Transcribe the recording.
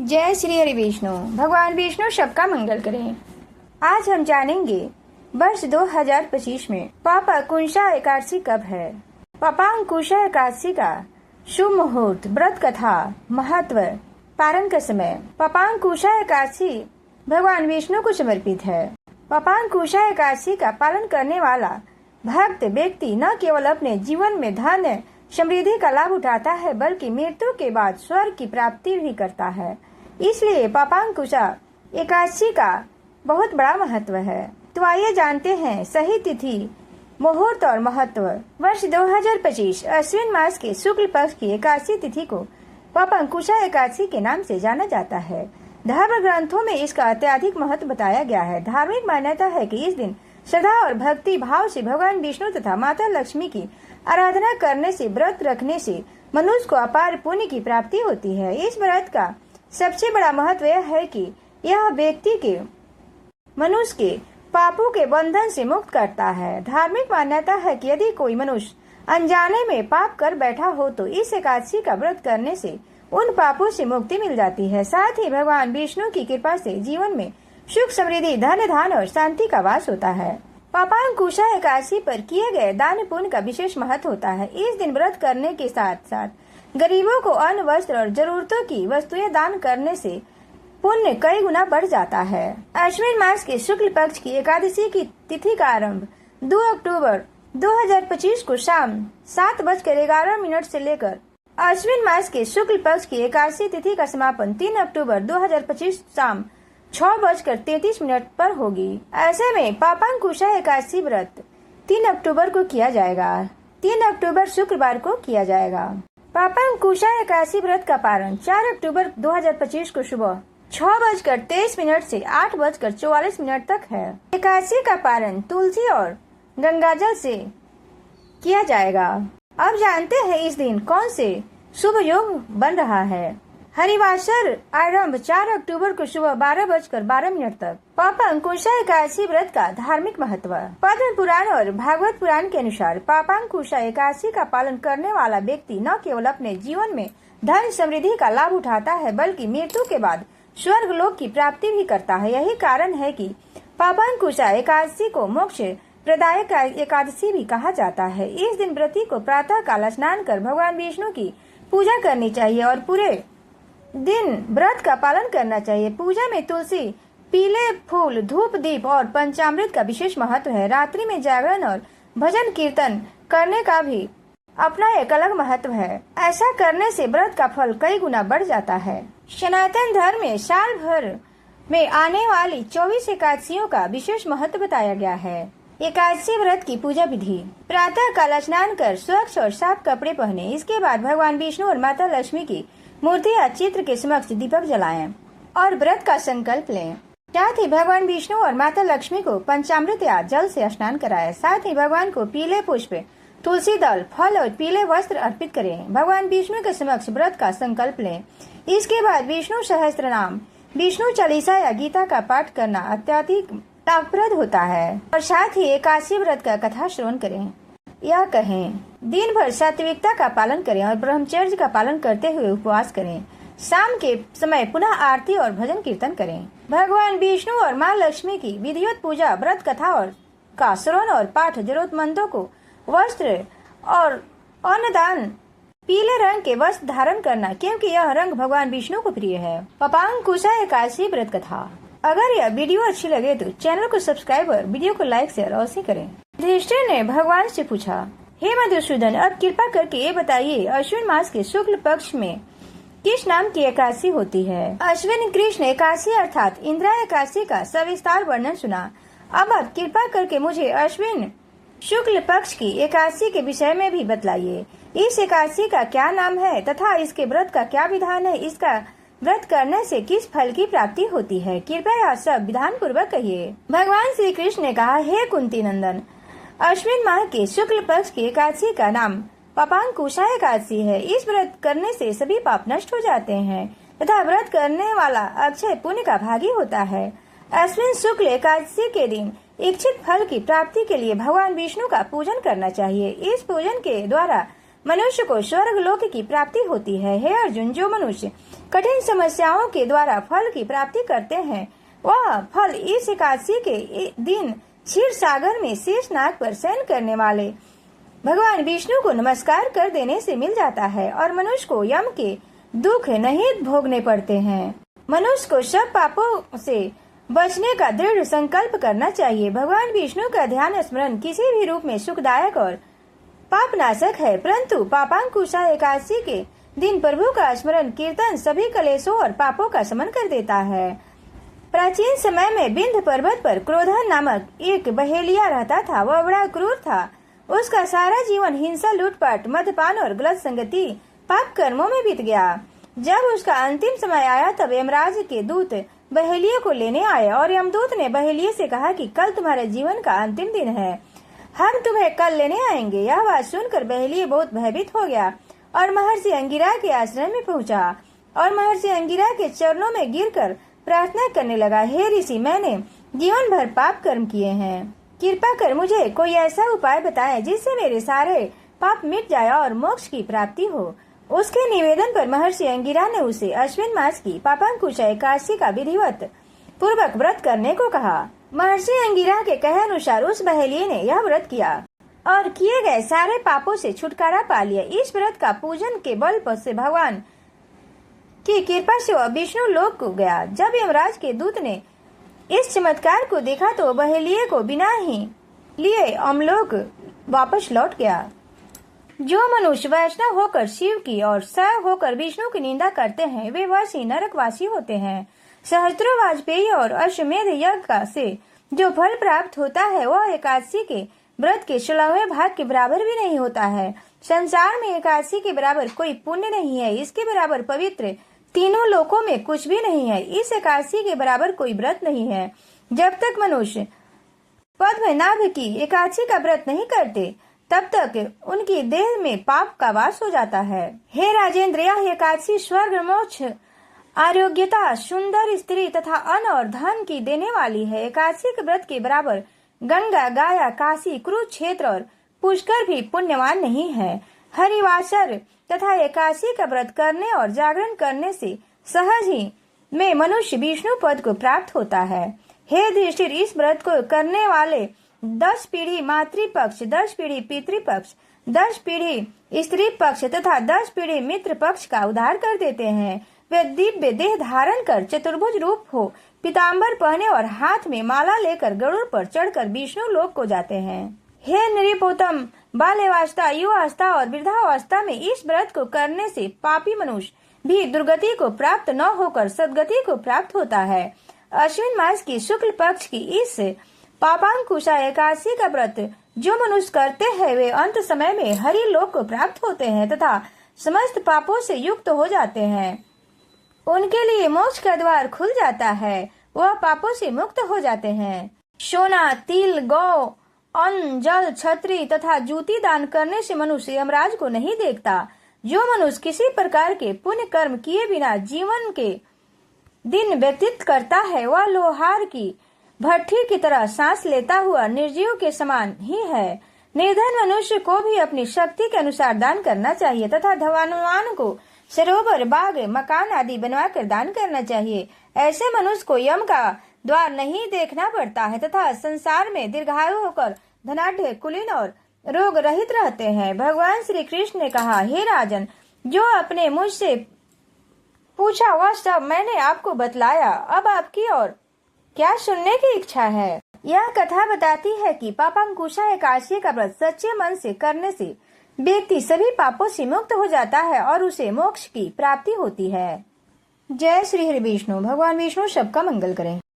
जय श्री हरि विष्णु। भगवान विष्णु सबका मंगल करें। आज हम जानेंगे वर्ष 2025 में पापांकुशा एकादशी कब है। पापांकुशा एकादशी का शुभ मुहूर्त, व्रत कथा, महत्व, पारण का समय। पापांकुशा एकादशी भगवान विष्णु को समर्पित है। पापांकुशा एकादशी का पालन करने वाला भक्त व्यक्ति न केवल अपने जीवन में धन समृद्धि का लाभ उठाता है बल्कि मृत्यु के बाद स्वर्ग की प्राप्ति भी करता है। इसलिए पापांकुशा एकादशी का बहुत बड़ा महत्व है। तो आइए जानते हैं सही तिथि, मुहूर्त और महत्व। वर्ष 2025 अश्विन मास के शुक्ल पक्ष की एकादशी तिथि को पापांकुशा एकादशी के नाम से जाना जाता है। धर्म ग्रंथों में इसका अत्यधिक महत्व बताया गया है। धार्मिक मान्यता है कि इस दिन श्रद्धा और भक्ति भाव से भगवान विष्णु तथा माता लक्ष्मी की आराधना करने से, व्रत रखने से मनुष्य को अपार पुण्य की प्राप्ति होती है। इस व्रत का सबसे बड़ा महत्व यह है कि यह व्यक्ति के मनुष्य के पापों के बंधन से मुक्त करता है। धार्मिक मान्यता है कि यदि कोई मनुष्य अनजाने में पाप कर बैठा हो तो इस एकादशी का व्रत करने से उन पापों से मुक्ति मिल जाती है। साथ ही भगवान विष्णु की कृपा से जीवन में सुख, समृद्धि, धन धान और शांति का वास होता है। पापांकुशा एकादशी पर किए गए दान पुण्य का विशेष महत्व होता है। इस दिन व्रत करने के साथ साथ गरीबों को अन्न, वस्त्र और जरूरतों की वस्तुएं दान करने से पुण्य कई गुना बढ़ जाता है। अश्विन मास के शुक्ल पक्ष की एकादशी की तिथि का आरंभ 2 अक्टूबर 2025 को शाम 7:11 से लेकर अश्विन मास के शुक्ल पक्ष की एकादशी तिथि का समापन 3 अक्टूबर 2025 शाम 6:33 पर होगी। ऐसे में पापांकुशा एकादशी व्रत 3 अक्टूबर को किया जाएगा। 3 अक्टूबर शुक्रवार को किया जाएगा। पापांकुशा एकादशी व्रत का पारण 4 अक्टूबर 2025 को सुबह 6:23 से 8:44 तक है। एकादशी का पारण तुलसी और गंगाजल से किया जाएगा। अब जानते हैं इस दिन कौन से शुभ योग बन रहा है। हरिवासर आरंभ 4 अक्टूबर को सुबह 12:12 तक। पापांकुशा एकादशी व्रत का धार्मिक महत्व। पद्म पुराण और भागवत पुराण के अनुसार पापांकुशा एकादशी का पालन करने वाला व्यक्ति न केवल अपने जीवन में धन समृद्धि का लाभ उठाता है बल्कि मृत्यु के बाद स्वर्ग लोक की प्राप्ति भी करता है। यही कारण है कि पापांकुशा एकादशी को मोक्ष प्रदायक एकादशी भी कहा जाता है। इस दिन व्रती को प्रातः काल स्नान कर भगवान विष्णु की पूजा करनी चाहिए और पूरे दिन व्रत का पालन करना चाहिए। पूजा में तुलसी, पीले फूल, धूप, दीप और पंचामृत का विशेष महत्व है। रात्रि में जागरण और भजन कीर्तन करने का भी अपना एक अलग महत्व है। ऐसा करने से व्रत का फल कई गुना बढ़ जाता है। सनातन धर्म में साल भर में आने वाली 24 एकादशियों का विशेष महत्व बताया गया है। एकादशी व्रत की पूजा विधि। प्रातः काल स्नान कर स्वच्छ और साफ कपड़े पहने। इसके बाद भगवान विष्णु और माता लक्ष्मी की मूर्ति या चित्र के समक्ष दीपक जलाएं और व्रत का संकल्प लें। साथ ही भगवान विष्णु और माता लक्ष्मी को पंचामृत या जल से स्नान कराएं। साथ ही भगवान को पीले पुष्प, तुलसी दल, फल और पीले वस्त्र अर्पित करें। भगवान विष्णु के समक्ष व्रत का संकल्प लें। इसके बाद विष्णु सहस्त्र नाम, विष्णु चालीसा या गीता का पाठ करना अत्यधिक लाभप्रद होता है। और साथ ही एकादशी व्रत का कथा श्रवण करें। यह कहें, दिन भर सात्विकता का पालन करें और ब्रह्मचर्य का पालन करते हुए उपवास करें। शाम के समय पुनः आरती और भजन कीर्तन करें। भगवान विष्णु और माँ लक्ष्मी की विधिवत पूजा, व्रत कथा और का श्रवण और पाठ, जरूरतमंदों को वस्त्र और अन्नदान, पीले रंग के वस्त्र धारण करना क्योंकि यह रंग भगवान विष्णु को प्रिय है। पापांकुशा एकादशी व्रत कथा। अगर यह वीडियो अच्छी लगे तो चैनल को सब्सक्राइब और वीडियो को लाइक शेयर अवश्य करें। युधिष्ठिर ने भगवान से पूछा, हे मधुसूदन, अब कृपा करके ये बताइए अश्विन मास के शुक्ल पक्ष में किस नाम की एकादशी होती है। अश्विन कृष्ण एकादशी अर्थात इंदिरा एकादशी का सविस्तार वर्णन सुना। अब आप कृपा करके मुझे अश्विन शुक्ल पक्ष की एकादशी के विषय में भी बतलाइए। इस एकादशी का क्या नाम है तथा इसके व्रत का क्या विधान है। इसका व्रत करने से किस फल की प्राप्ति होती है। कृपया सब विधान पूर्वक कहिए। भगवान श्री कृष्ण ने कहा, हे कुंती नंदन, अश्विन माह के शुक्ल पक्ष की एकादशी का नाम पापांकुशा एकादशी है। इस व्रत करने से सभी पाप नष्ट हो जाते हैं तथा व्रत करने वाला अक्षय पुण्य का भागी होता है। अश्विन शुक्ल एकादशी के दिन इच्छित फल की प्राप्ति के लिए भगवान विष्णु का पूजन करना चाहिए। इस पूजन के द्वारा मनुष्य को स्वर्ग लोक की प्राप्ति होती है। हे अर्जुन, जो मनुष्य कठिन समस्याओं के द्वारा फल की प्राप्ति करते हैं, वह फल इस एकादशी के दिन क्षीर सागर में शेषनाग पर शयन करने वाले भगवान विष्णु को नमस्कार कर देने से मिल जाता है और मनुष्य को यम के दुख नहीं भोगने पड़ते हैं। मनुष्य को सब पापों से बचने का दृढ़ संकल्प करना चाहिए। भगवान विष्णु का ध्यान स्मरण किसी भी रूप में सुखदायक और पापनाशक है, परंतु पापांकुशा एकादशी के दिन प्रभु का स्मरण कीर्तन सभी कलेशों और पापों का शमन कर देता है। प्राचीन समय में विंध्य पर्वत पर क्रोधन नामक एक बहेलिया रहता था। वह बड़ा क्रूर था। उसका सारा जीवन हिंसा, लूटपाट, मद्यपान और गलत संगति पाप कर्मों में बीत गया। जब उसका अंतिम समय आया तब यमराज के दूत बहेलिये को लेने आए और यमदूत ने बहेलिये से कहा कि कल तुम्हारे जीवन का अंतिम दिन है, हम तुम्हें कल लेने आएंगे। यह बात सुनकर बहेलिये बहुत भयभीत हो गया और महर्षि अंगिरा के आश्रम में पहुंचा और महर्षि अंगिरा के चरणों में गिरकर प्रार्थना करने लगा, हे ऋषि, मैंने जीवन भर पाप कर्म किए हैं, कृपा कर मुझे कोई ऐसा उपाय बताएं जिससे मेरे सारे पाप मिट जाए और मोक्ष की प्राप्ति हो। उसके निवेदन पर महर्षि अंगिरा ने उसे अश्विन मास की पापांकुशा एकादशी का विधिवत पूर्वक व्रत करने को कहा। महर्षि अंगिरा के कहे अनुसार उस बहेलिये ने यह व्रत किया और किए गए सारे पापों से छुटकारा पा लिया। इस व्रत का पूजन के बल पर से भगवान की कृपा से वह विष्णु लोक को गया। जब यमराज के दूत ने इस चमत्कार को देखा तो बहेलिये को बिना ही लिए अमलोक वापस लौट गया। जो मनुष्य वैष्णव होकर शिव की और सैव होकर विष्णु की निंदा करते हैं, वे वैसे नरकवासी होते हैं। सहस्त्रों वाजपेयी और अश्वमेध यज्ञ का से जो फल प्राप्त होता है, वह एकादशी के व्रत के 16वें भाग के बराबर भी नहीं होता है। संसार में एकादशी के बराबर कोई पुण्य नहीं है। इसके बराबर पवित्र तीनों लोकों में कुछ भी नहीं है। इस एकादशी के बराबर कोई व्रत नहीं है। जब तक मनुष्य पद्मनाभ की एकादशी का व्रत नहीं करते, तब तक उनकी देह में पाप का वास हो जाता है। हे राजेंद्र, यह एकादशी स्वर्ग, मोक्ष, आरोग्यता, सुंदर स्त्री तथा अन्न और धन की देने वाली है। एकादशी के व्रत के बराबर गंगा, गाया, काशी, कुरुक्षेत्र और पुष्कर भी पुण्यवान नहीं है। हरिवासर तथा एकादशी का व्रत करने और जागरण करने से सहज ही में मनुष्य विष्णु पद को प्राप्त होता है। हे युधिष्ठिर, इस व्रत को करने वाले 10 पीढ़ी मातृपक्ष, 10 पीढ़ी पितृपक्ष, 10 पीढ़ी स्त्री पक्ष तथा 10 पीढ़ी मित्र पक्ष का उद्धार कर देते हैं। वे दिव्य देह धारण कर चतुर्भुज रूप हो पीताम्बर पहने और हाथ में माला लेकर गरुड़ पर चढ़कर विष्णु लोक को जाते हैं। हे नृपोत्तम, बाल्यावस्था, युवावस्था और वृद्धावस्था में इस व्रत को करने से पापी मनुष्य भी दुर्गति को प्राप्त न होकर सदगति को प्राप्त होता है। अश्विन मास की शुक्ल पक्ष की इस पापांकुशा एकादशी का व्रत जो मनुष्य करते हैं, वे अंत समय में हरि लोक को प्राप्त होते हैं तथा समस्त पापों से युक्त हो जाते हैं। उनके लिए मोक्ष का द्वार खुल जाता है, वह पापों से मुक्त हो जाते हैं। सोना, तिल, गौ, अन्न, जल, छत्री तथा जूती दान करने से मनुष्य यमराज को नहीं देखता। जो मनुष्य किसी प्रकार के पुण्य कर्म किए बिना जीवन के दिन व्यतीत करता है, वह लोहार की भट्ठी की तरह सांस लेता हुआ निर्जीव के समान ही है। निर्धन मनुष्य को भी अपनी शक्ति के अनुसार दान करना चाहिए तथा धनवान को सरोवर, बाग, मकान आदि बनवाकर दान करना चाहिए। ऐसे मनुष्य को यम का द्वार नहीं देखना पड़ता है तथा संसार में दीर्घायु होकर धनाढ्य, कुलीन और रोग रहित रहते हैं। भगवान श्री कृष्ण ने कहा, हे राजन, जो आपने मुझसे पूछा वह सब मैंने आपको बतलाया। अब आपकी और क्या सुनने की इच्छा है? यह कथा बताती है कि पापांकुशा एकादशी का व्रत सच्चे मन से करने से व्यक्ति सभी पापों से मुक्त हो जाता है और उसे मोक्ष की प्राप्ति होती है। जय श्री हरि विष्णु। भगवान विष्णु सबका मंगल करें।